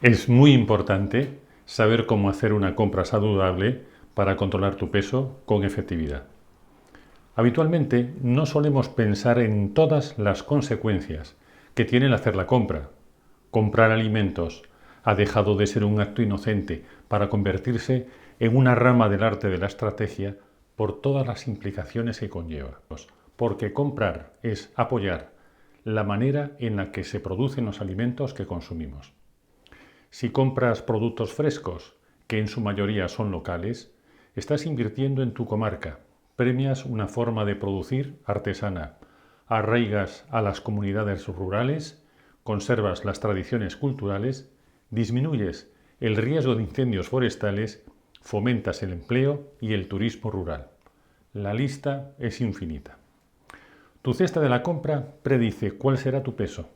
Es muy importante saber cómo hacer una compra saludable para controlar tu peso con efectividad. Habitualmente no solemos pensar en todas las consecuencias que tiene el hacer la compra. Comprar alimentos ha dejado de ser un acto inocente para convertirse en una rama del arte de la estrategia por todas las implicaciones que conlleva. Porque comprar es apoyar la manera en la que se producen los alimentos que consumimos. Si compras productos frescos, que en su mayoría son locales, estás invirtiendo en tu comarca, premias una forma de producir artesana, arraigas a las comunidades rurales, conservas las tradiciones culturales, disminuyes el riesgo de incendios forestales, fomentas el empleo y el turismo rural. La lista es infinita. Tu cesta de la compra predice cuál será tu peso,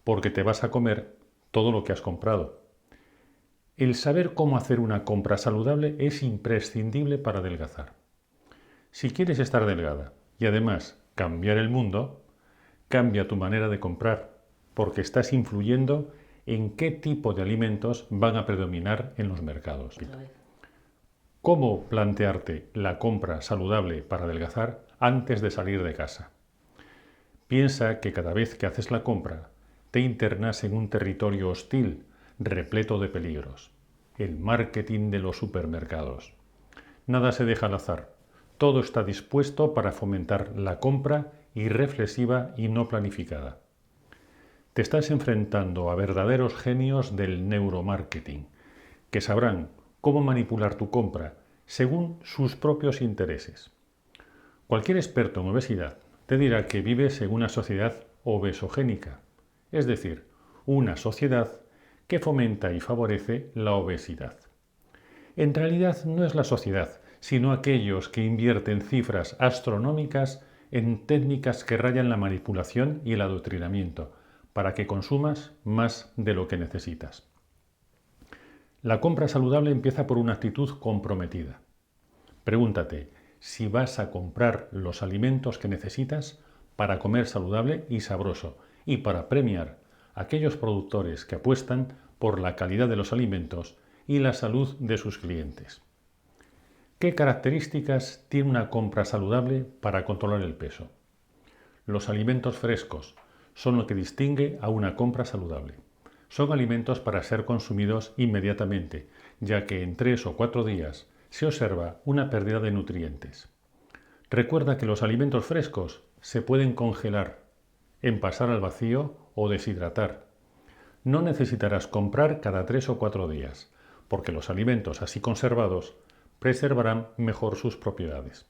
porque te vas a comer todo lo que has comprado. El saber cómo hacer una compra saludable es imprescindible para adelgazar. Si quieres estar delgada y además cambiar el mundo, cambia tu manera de comprar, porque estás influyendo en qué tipo de alimentos van a predominar en los mercados. ¿Cómo plantearte la compra saludable para adelgazar antes de salir de casa? Piensa que cada vez que haces la compra, te internas en un territorio hostil, repleto de peligros. El marketing de los supermercados. Nada se deja al azar. Todo está dispuesto para fomentar la compra irreflexiva y no planificada. Te estás enfrentando a verdaderos genios del neuromarketing, que sabrán cómo manipular tu compra según sus propios intereses. Cualquier experto en obesidad te dirá que vives en una sociedad obesogénica, es decir, una sociedad que fomenta y favorece la obesidad. En realidad no es la sociedad, sino aquellos que invierten cifras astronómicas en técnicas que rayan la manipulación y el adoctrinamiento, para que consumas más de lo que necesitas. La compra saludable empieza por una actitud comprometida. Pregúntate si vas a comprar los alimentos que necesitas para comer saludable y sabroso y para premiar a aquellos productores que apuestan por la calidad de los alimentos y la salud de sus clientes. ¿Qué características tiene una compra saludable para controlar el peso? Los alimentos frescos son lo que distingue a una compra saludable. Son alimentos para ser consumidos inmediatamente, ya que en 3 o 4 días se observa una pérdida de nutrientes. Recuerda que los alimentos frescos se pueden congelar, envasar al vacío o deshidratar. No necesitarás comprar cada 3 o 4 días, porque los alimentos así conservados preservarán mejor sus propiedades.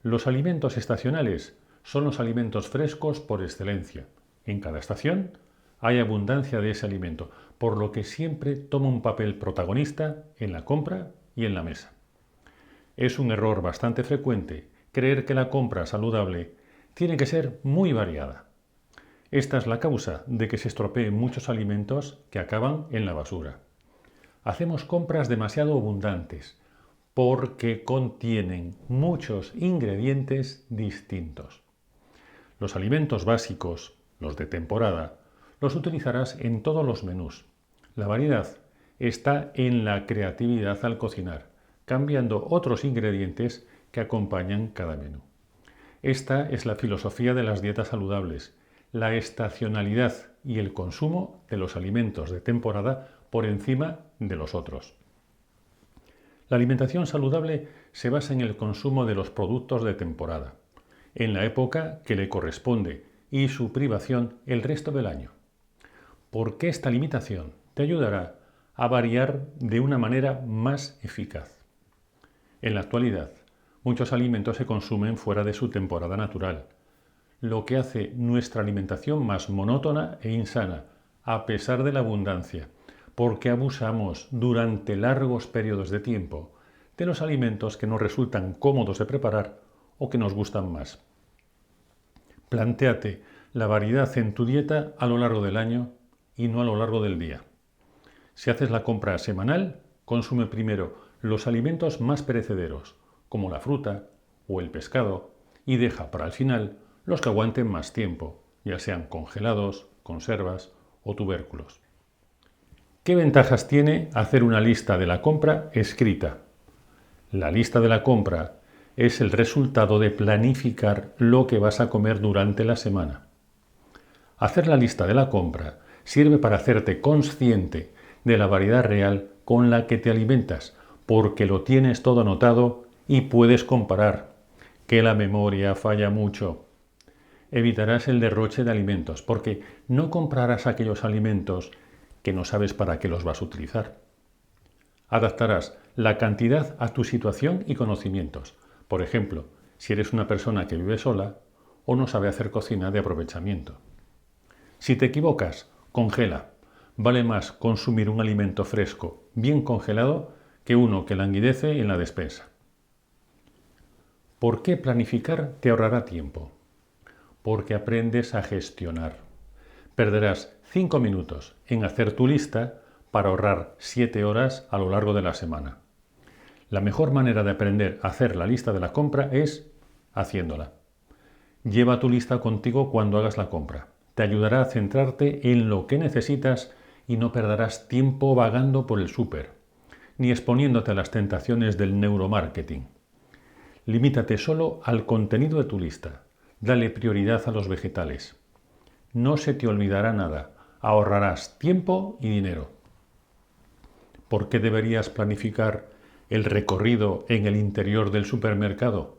Los alimentos estacionales son los alimentos frescos por excelencia. En cada estación hay abundancia de ese alimento, por lo que siempre toma un papel protagonista en la compra y en la mesa. Es un error bastante frecuente creer que la compra saludable tiene que ser muy variada. Esta es la causa de que se estropeen muchos alimentos que acaban en la basura. Hacemos compras demasiado abundantes porque contienen muchos ingredientes distintos. Los alimentos básicos, los de temporada, los utilizarás en todos los menús. La variedad está en la creatividad al cocinar, cambiando otros ingredientes que acompañan cada menú. Esta es la filosofía de las dietas saludables, la estacionalidad y el consumo de los alimentos de temporada por encima de los otros. La alimentación saludable se basa en el consumo de los productos de temporada, en la época que le corresponde y su privación el resto del año. Porque esta limitación te ayudará a variar de una manera más eficaz. En la actualidad, muchos alimentos se consumen fuera de su temporada natural, lo que hace nuestra alimentación más monótona e insana, a pesar de la abundancia, porque abusamos durante largos periodos de tiempo de los alimentos que nos resultan cómodos de preparar o que nos gustan más. Plantéate la variedad en tu dieta a lo largo del año y no a lo largo del día. Si haces la compra semanal, consume primero los alimentos más perecederos, como la fruta o el pescado, y deja para el final los que aguanten más tiempo, ya sean congelados, conservas o tubérculos. ¿Qué ventajas tiene hacer una lista de la compra escrita? La lista de la compra es el resultado de planificar lo que vas a comer durante la semana. Hacer la lista de la compra sirve para hacerte consciente de la variedad real con la que te alimentas, porque lo tienes todo anotado y puedes comparar. Que la memoria falla mucho. Evitarás el derroche de alimentos, porque no comprarás aquellos alimentos que no sabes para qué los vas a utilizar. Adaptarás la cantidad a tu situación y conocimientos. Por ejemplo, si eres una persona que vive sola o no sabe hacer cocina de aprovechamiento. Si te equivocas, congela. Vale más consumir un alimento fresco, bien congelado, que uno que languidece en la despensa. ¿Por qué planificar te ahorrará tiempo? Porque aprendes a gestionar. Perderás 5 minutos en hacer tu lista para ahorrar 7 horas a lo largo de la semana. La mejor manera de aprender a hacer la lista de la compra es haciéndola. Lleva tu lista contigo cuando hagas la compra. Te ayudará a centrarte en lo que necesitas y no perderás tiempo vagando por el súper, ni exponiéndote a las tentaciones del neuromarketing. Limítate solo al contenido de tu lista. Dale prioridad a los vegetales. No se te olvidará nada. Ahorrarás tiempo y dinero. ¿Por qué deberías planificar el recorrido en el interior del supermercado?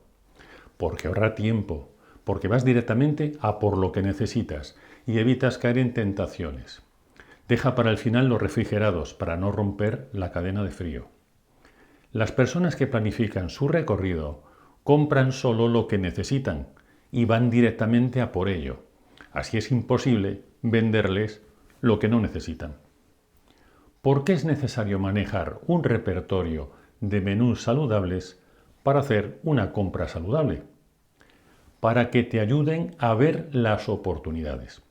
Porque ahorra tiempo, porque vas directamente a por lo que necesitas y evitas caer en tentaciones. Deja para el final los refrigerados para no romper la cadena de frío. Las personas que planifican su recorrido compran solo lo que necesitan y van directamente a por ello. Así es imposible venderles lo que no necesitan. ¿Por qué es necesario manejar un repertorio de menús saludables para hacer una compra saludable? Para que te ayuden a ver las oportunidades.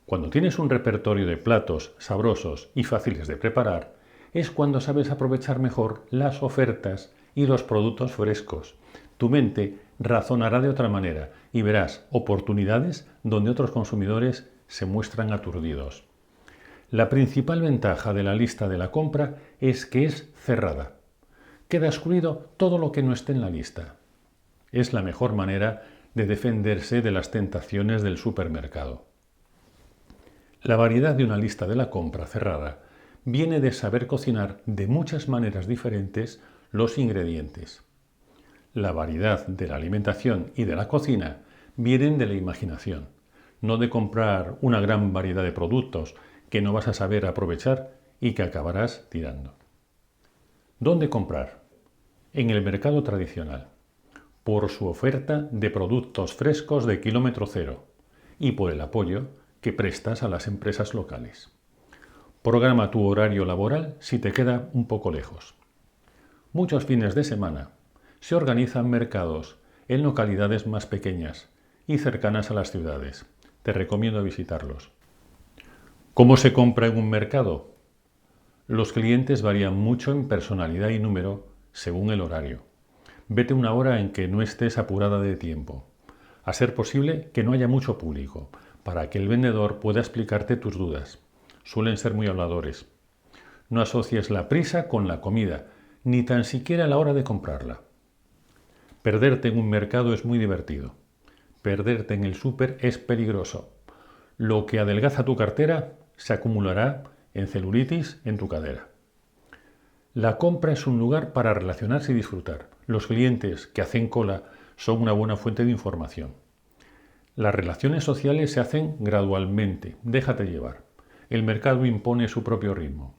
Cuando tienes un repertorio de platos sabrosos y fáciles de preparar, es cuando sabes aprovechar mejor las ofertas y los productos frescos. Tu mente razonará de otra manera y verás oportunidades donde otros consumidores se muestran aturdidos. La principal ventaja de la lista de la compra es que es cerrada. Queda excluido todo lo que no esté en la lista. Es la mejor manera de defenderse de las tentaciones del supermercado. La variedad de una lista de la compra cerrada viene de saber cocinar de muchas maneras diferentes los ingredientes. La variedad de la alimentación y de la cocina vienen de la imaginación, no de comprar una gran variedad de productos que no vas a saber aprovechar y que acabarás tirando. ¿Dónde comprar? En el mercado tradicional, por su oferta de productos frescos de kilómetro cero y por el apoyo que prestas a las empresas locales. Programa tu horario laboral si te queda un poco lejos. Muchos fines de semana se organizan mercados en localidades más pequeñas y cercanas a las ciudades. Te recomiendo visitarlos. ¿Cómo se compra en un mercado? Los clientes varían mucho en personalidad y número según el horario. Vete una hora en que no estés apurada de tiempo. A ser posible que no haya mucho público, para que el vendedor pueda explicarte tus dudas. Suelen ser muy habladores. No asocies la prisa con la comida, ni tan siquiera la hora de comprarla. Perderte en un mercado es muy divertido. Perderte en el súper es peligroso. Lo que adelgaza tu cartera se acumulará en celulitis en tu cadera. La compra es un lugar para relacionarse y disfrutar. Los clientes que hacen cola son una buena fuente de información. Las relaciones sociales se hacen gradualmente, déjate llevar. El mercado impone su propio ritmo.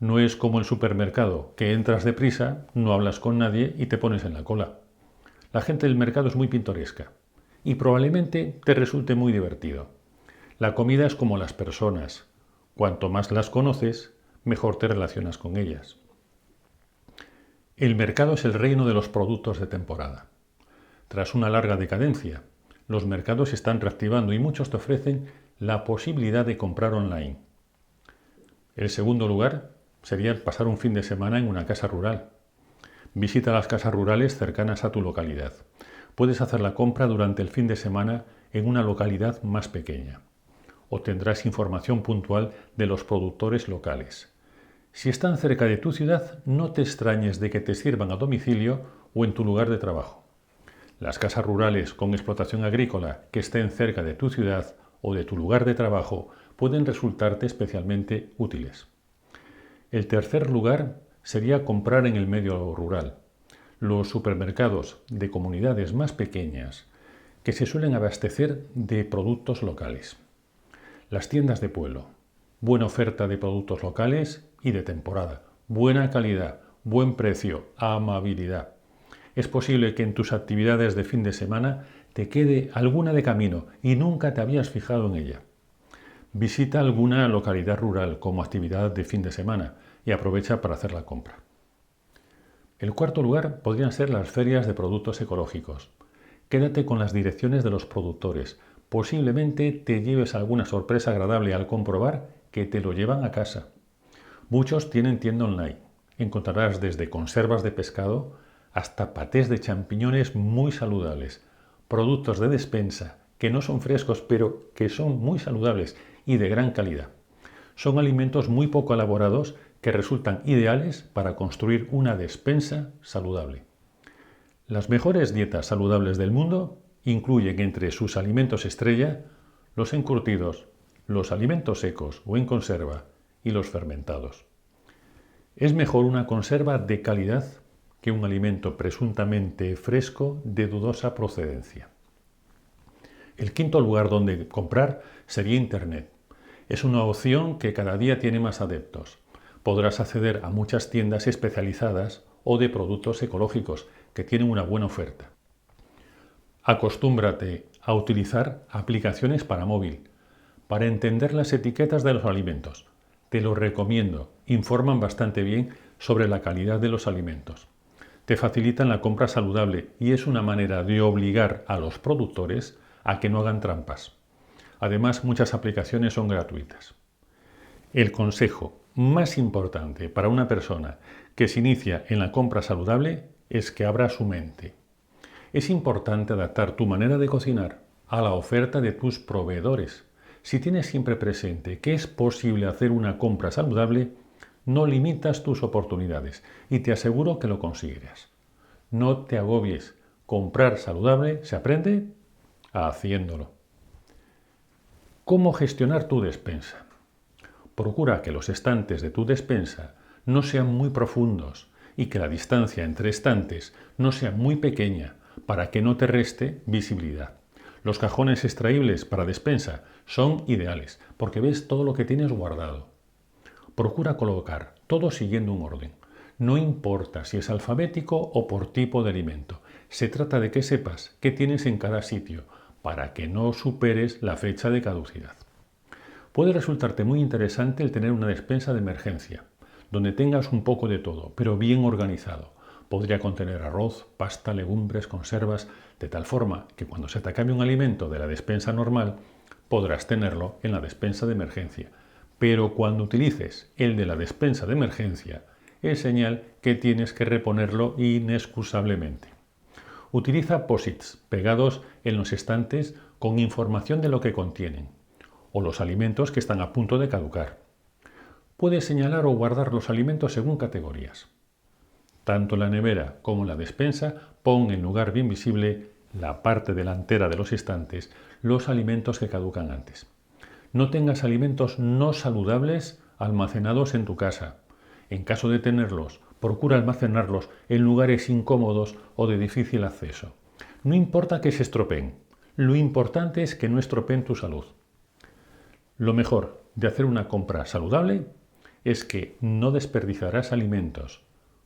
No es como el supermercado, que entras deprisa, no hablas con nadie y te pones en la cola. La gente del mercado es muy pintoresca y probablemente te resulte muy divertido. La comida es como las personas. Cuanto más las conoces, mejor te relacionas con ellas. El mercado es el reino de los productos de temporada. Tras una larga decadencia, los mercados se están reactivando y muchos te ofrecen la posibilidad de comprar online. El segundo lugar sería pasar un fin de semana en una casa rural. Visita las casas rurales cercanas a tu localidad. Puedes hacer la compra durante el fin de semana en una localidad más pequeña. Obtendrás información puntual de los productores locales. Si están cerca de tu ciudad, no te extrañes de que te sirvan a domicilio o en tu lugar de trabajo. Las casas rurales con explotación agrícola que estén cerca de tu ciudad o de tu lugar de trabajo pueden resultarte especialmente útiles. El tercer lugar sería comprar en el medio rural. Los supermercados de comunidades más pequeñas que se suelen abastecer de productos locales. Las tiendas de pueblo. Buena oferta de productos locales y de temporada. Buena calidad, buen precio, amabilidad. Es posible que en tus actividades de fin de semana te quede alguna de camino y nunca te habías fijado en ella. Visita alguna localidad rural como actividad de fin de semana y aprovecha para hacer la compra. El cuarto lugar podrían ser las ferias de productos ecológicos. Quédate con las direcciones de los productores. Posiblemente te lleves alguna sorpresa agradable al comprobar que te lo llevan a casa. Muchos tienen tienda online. Encontrarás desde conservas de pescado hasta patés de champiñones muy saludables, productos de despensa que no son frescos pero que son muy saludables y de gran calidad. Son alimentos muy poco elaborados que resultan ideales para construir una despensa saludable. Las mejores dietas saludables del mundo incluyen entre sus alimentos estrella los encurtidos, los alimentos secos o en conserva y los fermentados. Es mejor una conserva de calidad que un alimento presuntamente fresco de dudosa procedencia. El quinto lugar donde comprar sería Internet. Es una opción que cada día tiene más adeptos. Podrás acceder a muchas tiendas especializadas o de productos ecológicos que tienen una buena oferta. Acostúmbrate a utilizar aplicaciones para móvil para entender las etiquetas de los alimentos. Te lo recomiendo, informan bastante bien sobre la calidad de los alimentos. Te facilitan la compra saludable y es una manera de obligar a los productores a que no hagan trampas. Además, muchas aplicaciones son gratuitas. El consejo más importante para una persona que se inicia en la compra saludable es que abra su mente. Es importante adaptar tu manera de cocinar a la oferta de tus proveedores. Si tienes siempre presente que es posible hacer una compra saludable, no limitas tus oportunidades y te aseguro que lo conseguirás. No te agobies. Comprar saludable se aprende haciéndolo. ¿Cómo gestionar tu despensa? Procura que los estantes de tu despensa no sean muy profundos y que la distancia entre estantes no sea muy pequeña para que no te reste visibilidad. Los cajones extraíbles para despensa son ideales porque ves todo lo que tienes guardado. Procura colocar todo siguiendo un orden. No importa si es alfabético o por tipo de alimento. Se trata de que sepas qué tienes en cada sitio para que no superes la fecha de caducidad. Puede resultarte muy interesante el tener una despensa de emergencia, donde tengas un poco de todo, pero bien organizado. Podría contener arroz, pasta, legumbres, conservas, de tal forma que cuando se te acabe un alimento de la despensa normal, podrás tenerlo en la despensa de emergencia. Pero cuando utilices el de la despensa de emergencia, es señal que tienes que reponerlo inexcusablemente. Utiliza posits pegados en los estantes con información de lo que contienen, o los alimentos que están a punto de caducar. Puedes señalar o guardar los alimentos según categorías. Tanto en la nevera como en la despensa, pon en lugar bien visible la parte delantera de los estantes los alimentos que caducan antes. No tengas alimentos no saludables almacenados en tu casa. En caso de tenerlos, procura almacenarlos en lugares incómodos o de difícil acceso. No importa que se estropeen, lo importante es que no estropeen tu salud. Lo mejor de hacer una compra saludable es que no desperdiciarás alimentos,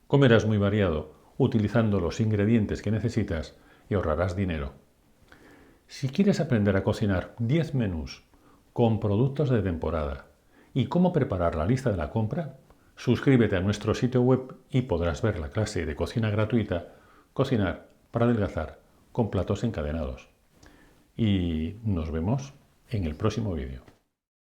comerás muy variado, utilizando los ingredientes que necesitas y ahorrarás dinero. Si quieres aprender a cocinar 10 menús con productos de temporada y cómo preparar la lista de la compra, suscríbete a nuestro sitio web y podrás ver la clase de cocina gratuita Cocinar para adelgazar con platos encadenados. Y nos vemos en el próximo vídeo.